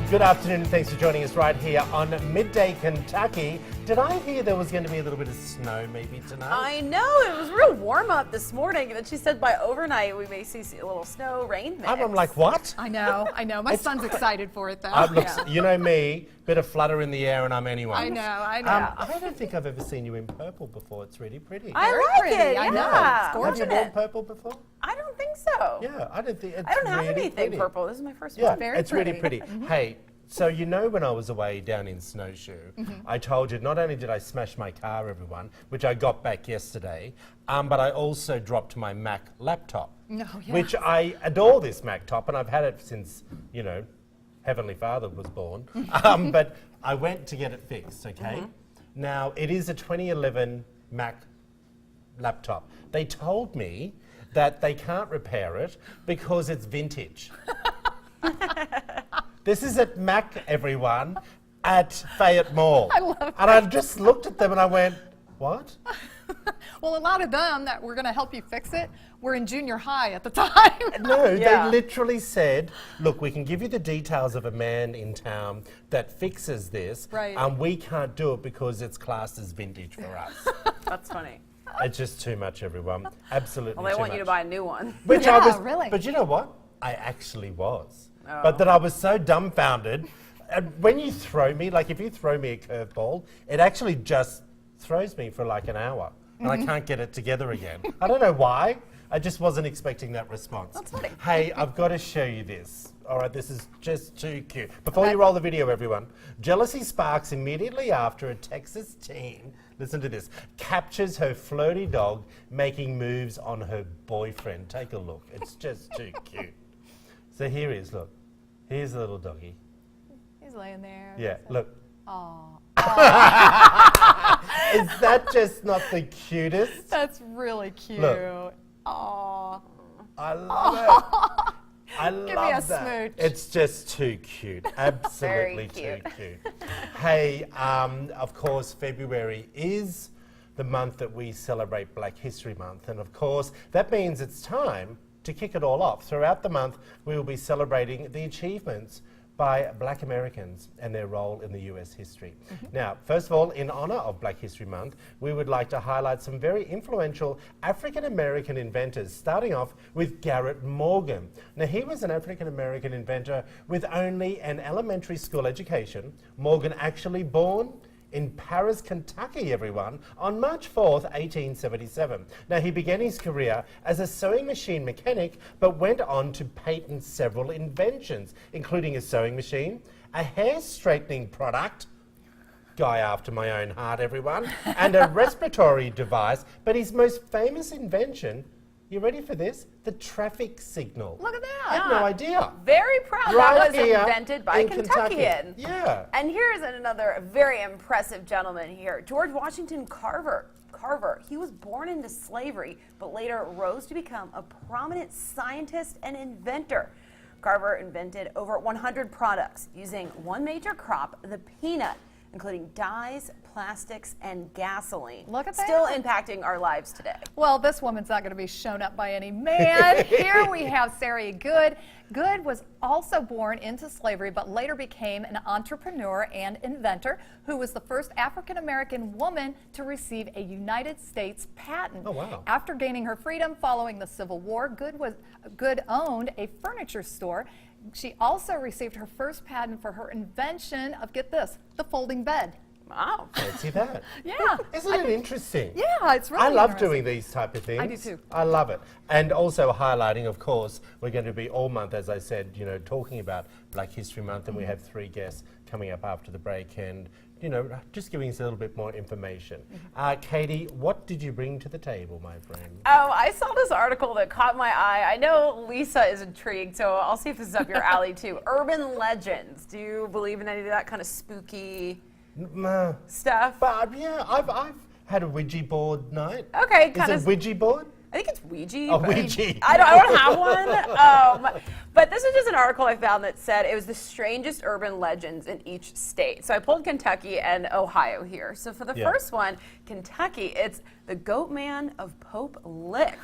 Good afternoon and thanks for joining us right here on Midday Kentucky. Did I hear there was going to be a little bit of snow maybe tonight? I know, it was real warm up this morning, and then she said by overnight we may see a little snow, rain mix. I'm like, what? I know. My son's excited for it though. Look, you know me, bit of flutter in the air and I'm anyone. I know. I don't think I've ever seen you in purple before. It's really pretty. I Very like pretty, it, I know. yeah. It's Have you worn purple before? I don't think so. Yeah, I don't think it's I don't have really anything pretty. purple. This is my first Yeah, one. Very it's really pretty. pretty. Hey, so you know when I was away down in Snowshoe, I told you not only did I smash my car, everyone, which I got back yesterday, but I also dropped my Mac laptop, which I adore this Mac top, and I've had it since, you know, Heavenly Father was born. But I went to get it fixed, okay? Now, it is a 2011 Mac laptop. They told me that they can't repair it because it's vintage. This is at Mac, everyone, at Fayette Mall. I love and I just looked at them and I went, what? Well, a lot of them that were going to help you fix it were in junior high at the time. No, Yeah. they literally said, look, we can give you the details of a man in town that fixes this. Right. We can't do it because it's classed as vintage for us. That's funny. It's just too much, everyone. Absolutely Well, they too want much. you to buy a new one. Which Yeah, I was, really. But you know what? I actually was. Oh. But that I was so dumbfounded. And when you throw me, like if you throw me a curveball, it actually just throws me for like an hour. And I can't get it together again. I don't know why. I just wasn't expecting that response. That's funny. Hey, I've got to show you this. All right, this is just too cute. Before you roll the video, everyone, jealousy sparks immediately after a Texas teen, listen to this, captures her flirty dog making moves on her boyfriend. Take a look. It's just too cute. So here he is, look. Here's the little doggy. He's laying there. Yeah, look. Aw. Is that just not the cutest? That's really cute. Look. Aw. I love it. I love Give me a that. smooch. It's just too cute. Absolutely Very too cute. Hey, of course, February is the month that we celebrate Black History Month. And of course, that means it's time to kick it all off. Throughout the month, we will be celebrating the achievements by Black Americans and their role in the US history. Now, first of all, in honor of Black History Month, we would like to highlight some very influential African American inventors, starting off with Garrett Morgan. Now, he was an African American inventor with only an elementary school education. Morgan actually born in Paris, Kentucky, everyone, on March 4th, 1877. Now, he began his career as a sewing machine mechanic, but went on to patent several inventions, including a sewing machine, a hair straightening product, guy after my own heart, everyone, and a respiratory device. But his most famous invention, you ready for this? The traffic signal. Look at I that. had no idea. Very proud Right that was here invented by a in Kentucky. Kentuckian. Yeah. And here's another very impressive gentleman here, George Washington Carver. He was born into slavery, but later rose to become a prominent scientist and inventor. Carver invented over 100 products using one major crop, the peanut, including dyes, plastics, and gasoline. Look at Still that. impacting our lives today. Well, this woman's not going to be shown up by any man. Here we have Sarah Good. Good was also born into slavery, but later became an entrepreneur and inventor who was the first African-American woman to receive a United States patent. Oh, wow. After gaining her freedom following the Civil War, Good owned a furniture store. She also received her first patent for her invention of, get this, the folding bed. Wow. Fancy that. Yeah. Isn't it interesting? Yeah, it's really I love interesting. doing these type of things. I do too. I love it. And also highlighting, of course, we're going to be all month, as I said, you know, talking about Black History Month, and we have 3 guests coming up after the break and, you know, just giving us a little bit more information. Katie, what did you bring to the table, my friend? Oh, I saw this article that caught my eye. I know Lisa is intrigued, so I'll see if this is up your alley too. Urban legends. Do you believe in any of that kind of spooky stuff? But yeah, I've had a Ouija board night. Okay, Is kind it of. Ouija board? I think it's Ouija. Oh, but Ouija. I don't have one. But this is just an article I found that said it was the strangest urban legends in each state. So I pulled Kentucky and Ohio here. So for the first one, Kentucky, it's the Goat Man of Pope Lick.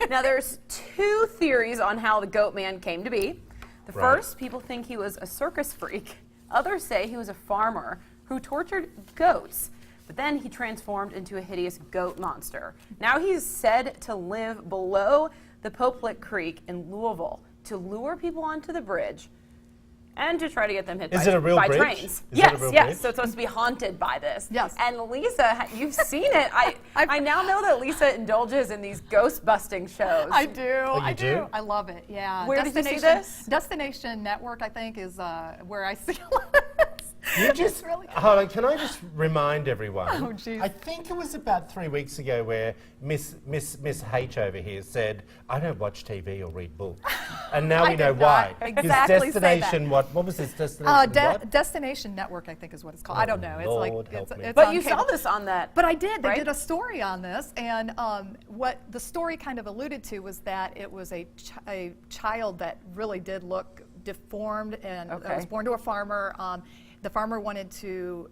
Now there's 2 theories on how the Goat Man came to be. The first, people think he was a circus freak. Others say he was a farmer who tortured goats, but then he transformed into a hideous goat monster. Now he's said to live below the Poplick Creek in Louisville to lure people onto the bridge and to try to get them hit Is it a real by bridge? trains. Is Yes, it a real yes. bridge? So it's supposed to be haunted by this. Yes. And Lisa, you've seen it. I now know that Lisa indulges in these ghost busting shows. I do. you I do? do. I love it. Yeah. Where did you see this? Destination Network, I think, is where I see a lot of this. You just, really good. hold on, can I just remind everyone? Oh, geez. I think it was about 3 weeks ago where Miss H over here said, I don't watch TV or read books. And now I we know did why. not His exactly say that. destination, what was his destination? what? Destination Network, I think, is what it's called. I don't know. It's Lord like help me. it's But on you saw cable. this on that. But I did. They right? did a story on this, and what the story kind of alluded to was that it was a child that really did look deformed and Okay. was born to a farmer. The farmer wanted to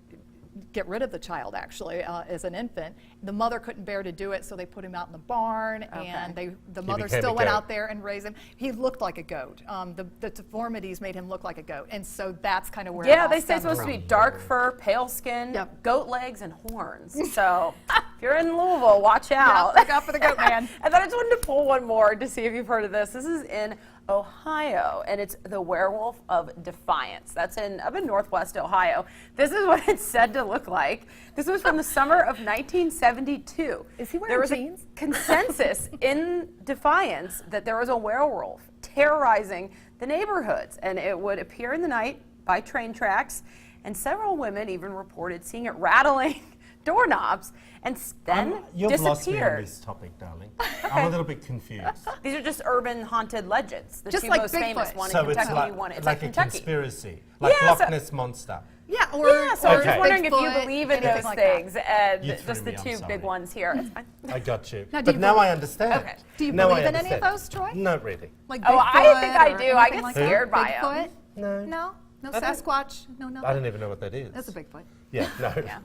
get rid of the child, actually, as an infant. The mother couldn't bear to do it, so they put him out in the barn, and the mother became a still went goat. out there and raised him. He looked like a goat. The deformities made him look like a goat, and so that's kind of where it Yeah, all they say it's stemmed supposed to be from. dark fur, pale skin, Yep. goat legs, and horns. So if you're in Louisville, watch Yeah, out. look out for the goat man. And then I just wanted to pull one more to see if you've heard of this. This is in Ohio, and it's the Werewolf of Defiance. That's up in Northwest Ohio. This is what it's said to look like. This was from the summer of 1972. Is he wearing There was jeans? a consensus in Defiance that there was a werewolf terrorizing the neighborhoods, and it would appear in the night by train tracks, and several women even reported seeing it rattling doorknobs and then You've lost me on disappeared. this topic, darling. I'm a little bit confused. These are just urban haunted legends. The Just two like most famous, Bigfoot. one in So it's Kentucky, like, one it's like like a Kentucky. conspiracy, like Yeah, Loch so- Ness Monster. Yeah, or Yeah, so I was Okay. just wondering if you Bigfoot, believe in anything those like that. things, and You threw just the me, I'm two sorry. big ones here. It's fine. I got you. Now, do But you now believe- I understand. Okay. Do you Now I believe in any of understand. those, Troy? Not really. Like Oh, I think I Bigfoot do. or I anything get like scared that? by 'em. Bigfoot? No. No? No I don't- Sasquatch? No, nothing? I don't even know what that is. That's a Bigfoot. Yeah, no. Yeah.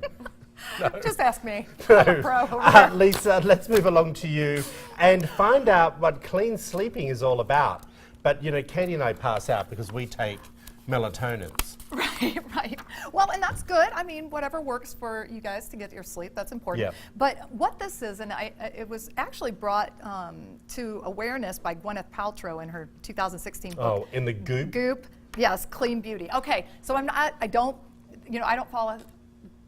Just ask me. I'm a pro over here. Lisa, let's move along to you and find out what clean sleeping is all about. But, you know, Katie and I pass out because we take melatonins. Right, right. Well, and that's good. I mean, whatever works for you guys to get your sleep, that's important. Yeah. But what this is, and it was actually brought to awareness by Gwyneth Paltrow in her 2016 book. Oh, in the goop? Goop, yes, Clean Beauty. Okay, so I don't follow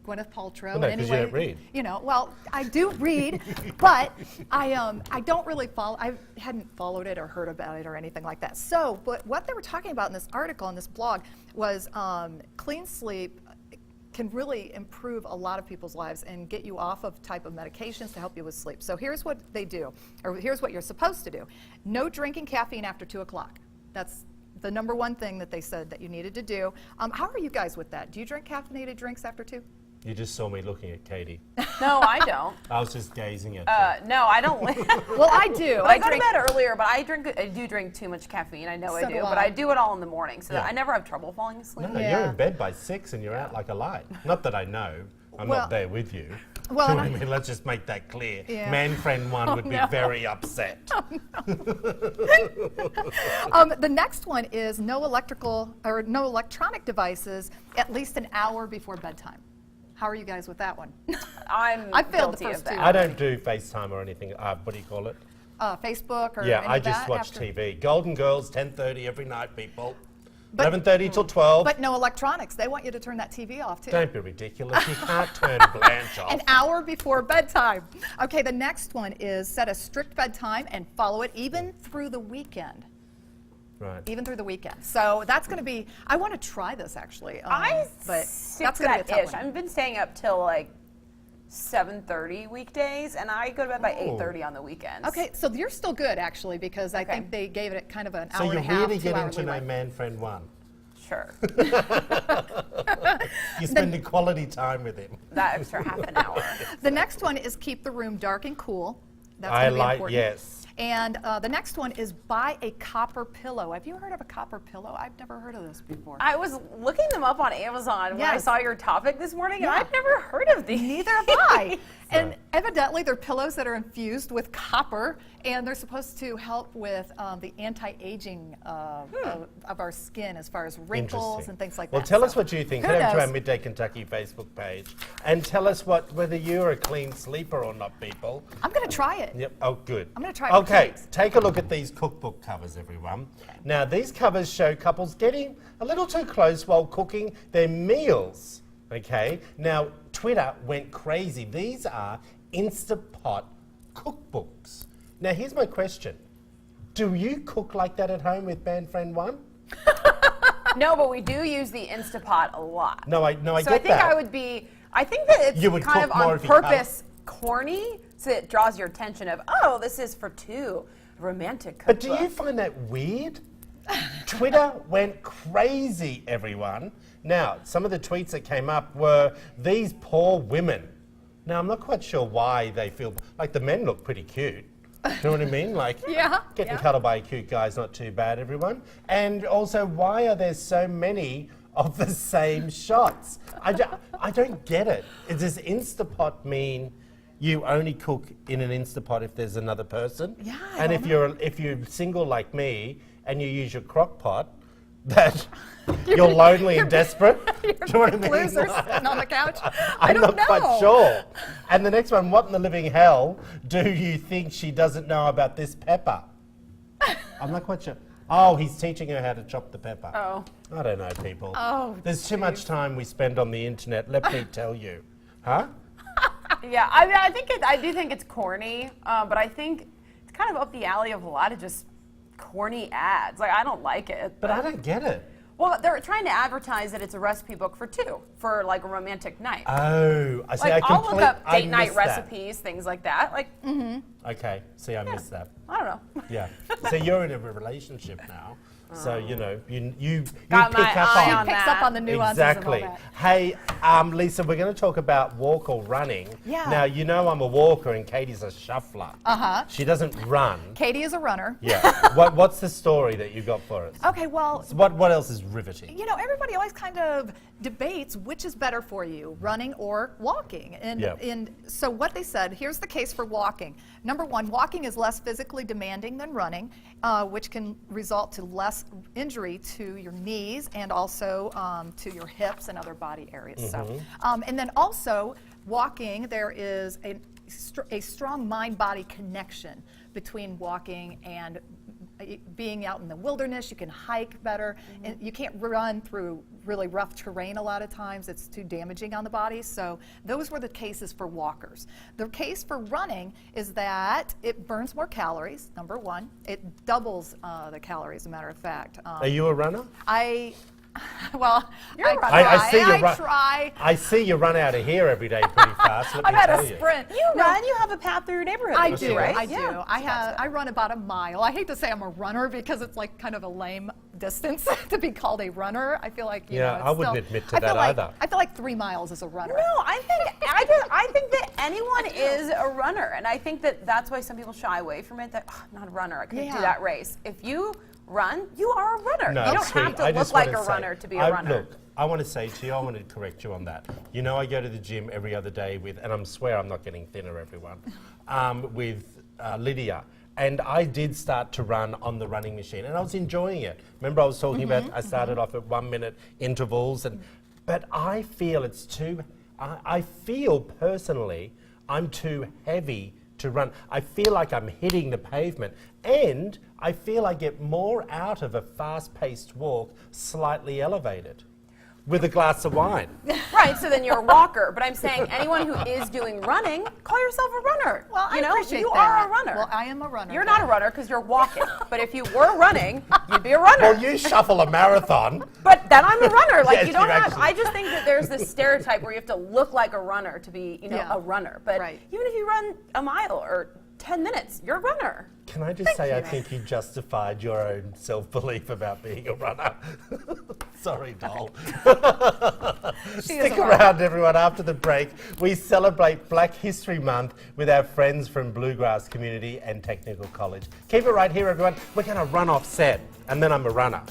Gwyneth Paltrow Well, no, in any 'cause you way. don't read. You know, well, I do read, but I don't really follow. I hadn't followed it or heard about it or anything like that. So, but what they were talking about in this article in this blog was clean sleep can really improve a lot of people's lives and get you off of type of medications to help you with sleep. So here's what they do, or here's what you're supposed to do. No drinking caffeine after 2 o'clock. That's the number one thing that they said that you needed to do. How are you guys with that? Do you drink caffeinated drinks after 2? You just saw me looking at Katie. No, I don't. I was just gazing at her. No, I don't. Well, I do. I go to bed earlier, but I do drink too much caffeine. I know I So do, do but I. I do it all in the morning, so that Yeah. I never have trouble falling asleep. No, Yeah. you're in bed by 6 and you're out like a light. Not that I know. I'm Well- not there with you. Well, I and I- mean, let's just make that clear. Yeah. Man friend one would be no. very upset. The next one is no electronic devices at least an hour before bedtime. How are you guys with that one? I failed the guilty first of that. two. I don't do FaceTime or anything. What do you call it? Facebook or Yeah, any I of just that watch after? TV. Golden Girls, 10:30 every night, people. But- 11:30 till 12. But no electronics. They want you to turn that TV off too. Don't be ridiculous. You can't turn Blanche off. An hour before bedtime. Okay, the next one is set a strict bedtime and follow it even through the weekend. Right. Even through the weekend. So that's going to be, I want to try this actually. But Stick that's to going to that be a tough ish. one. I've been staying up till like 7:30 weekdays, and I go to bed by Oh. 8:30 on the weekends. Okay, so you're still good actually because I Okay. think they gave it kind of an So hour you and a half, really 2 get hour into leeway. my man friend one. Sure. You spend quality time with him. That extra half an hour. The next one is keep the room dark and cool. That's I gonna be like, important. yes. And the next one is buy a copper pillow. Have you heard of a copper pillow? I've never heard of this before. I was looking them up on Amazon when I Yes. saw your topic this morning, and Yeah. I've never heard of these. Neither have I. And evidently, they're pillows that are infused with copper, and they're supposed to help with the anti-aging of our skin as far as wrinkles Interesting. and things like Well, that. tell So, us what you think. who Head over to our knows? Midday Kentucky Facebook page and tell us whether you're a clean sleeper or not, people. I'm going to try it. Yep. Oh, good. I'm gonna try it with Okay, kids. take a look at these cookbook covers, everyone. Now, these covers show couples getting a little too close while cooking their meals. Okay. Now, Twitter went crazy. These are Instapot cookbooks. Now, here's my question: do you cook like that at home with Band Friend One? No, but we do use the Instapot a lot. No, I So I get think that. I think that it's You would kind cook of more on if you cut. purpose corny, so it draws your attention of, oh, this is for two, romantic But do cookbook. you find that weird? Twitter went crazy, everyone. Now, some of the tweets that came up were these poor women. Now, I'm not quite sure why they feel like the men look pretty cute. Do you know what I mean? Like, Yeah, getting yeah. cuddled by a cute guy is not too bad, everyone. And also, why are there so many of the same shots? I don't get it. Does Instapot mean you only cook in an Instapot if there's another person? Yeah, I And don't if you're single like me and you use your crock pot, that you're lonely and desperate. Do you know what I mean? Losers sitting on the couch. I I'm don't not quite know. sure. And the next one, what in the living hell do you think she doesn't know about this pepper? I'm not quite sure. Oh, he's teaching her how to chop the pepper. Oh. I don't know, people. Oh, There's too much time we spend on the internet, let me tell you. Huh? Yeah, I mean, I do think it's corny, but I think it's kind of up the alley of a lot of just corny ads. Like, I don't like it. But I don't get it. Well, they're trying to advertise that it's a recipe book for two, for like a romantic night. Oh, I see. Like, I'll look up I date night missed that. recipes, things like that. Like, Okay, see, I missed that. I don't know. Yeah. So you're in a relationship now. So, you know, you Got pick my up eye on on Picks that. up on the nuances exactly. of all that. Hey, Lisa, we're going to talk about walk or running. Yeah. Now, you know I'm a walker and Katie's a shuffler. Uh-huh. She doesn't run. Katie is a runner. Yeah. What's the story that you got for us? Okay, well, What else is riveting? you know, everybody always kind of debates which is better for you, running or walking. And, Yeah. and so what they said, here's the case for walking. Number one, walking is less physically demanding than running, which can result to less injury to your knees and also to your hips and other body areas. So, and then also walking, there is a strong mind-body connection between walking and being out in the wilderness. You can hike better, and you can't run through really rough terrain a lot of times. It's too damaging on the body. So those were the cases for walkers. The case for running is that it burns more calories, number one. It doubles the calories, as a matter of fact. Are you a runner? Well, You're a runner. I see you I run. try. I see you run out of here every day pretty fast. Let me I'm at tell a you. sprint. You run, you have a path through your neighborhood. I that you do, right? I do. Yeah. I run about a mile. I hate to say I'm a runner because it's like kind of a lame distance to be called a runner. I feel like, you Yeah, know, it's I wouldn't still- admit to I feel that like- either. I feel like 3 miles is a runner. No, I think that anyone is a runner, and I think that that's why some people shy away from it. That I'm not a runner, I couldn't do Yeah. that race. If you run, you are a runner. No, you don't sweetie, have to I look just like wanna a say- runner to be a runner. Look, I want to say to you, I want to correct you on that. You know, I go to the gym every other day with, and I swear I'm not getting thinner, everyone, with Lydia. And I did start to run on the running machine, and I was enjoying it. Remember, I was talking about I started off at 1 minute intervals, but I feel it's too. I feel personally I'm too heavy to run. I feel like I'm hitting the pavement, and I feel I get more out of a fast-paced walk, slightly elevated, with a glass of wine. Right, so then you're a walker. But I'm saying anyone who is doing running, call yourself a runner. Well, I you know, appreciate you that. are a runner. Well, I am a runner. You're not a runner because you're walking. But if you were running, you'd be a runner. Well, you shuffle a marathon. But then I'm a runner. Like Yes, you don't you have. actually- I just think that there's this stereotype where you have to look like a runner to be, you know, Yeah. a runner. But Right. even if you run a mile or 10 minutes, you're a runner. Can I just say, I think you justified your own self-belief about being a runner. Sorry, doll. Stick around, everyone. After the break, we celebrate Black History Month with our friends from Bluegrass Community and Technical College. Keep it right here, everyone. We're going to run off set, and then I'm a runner.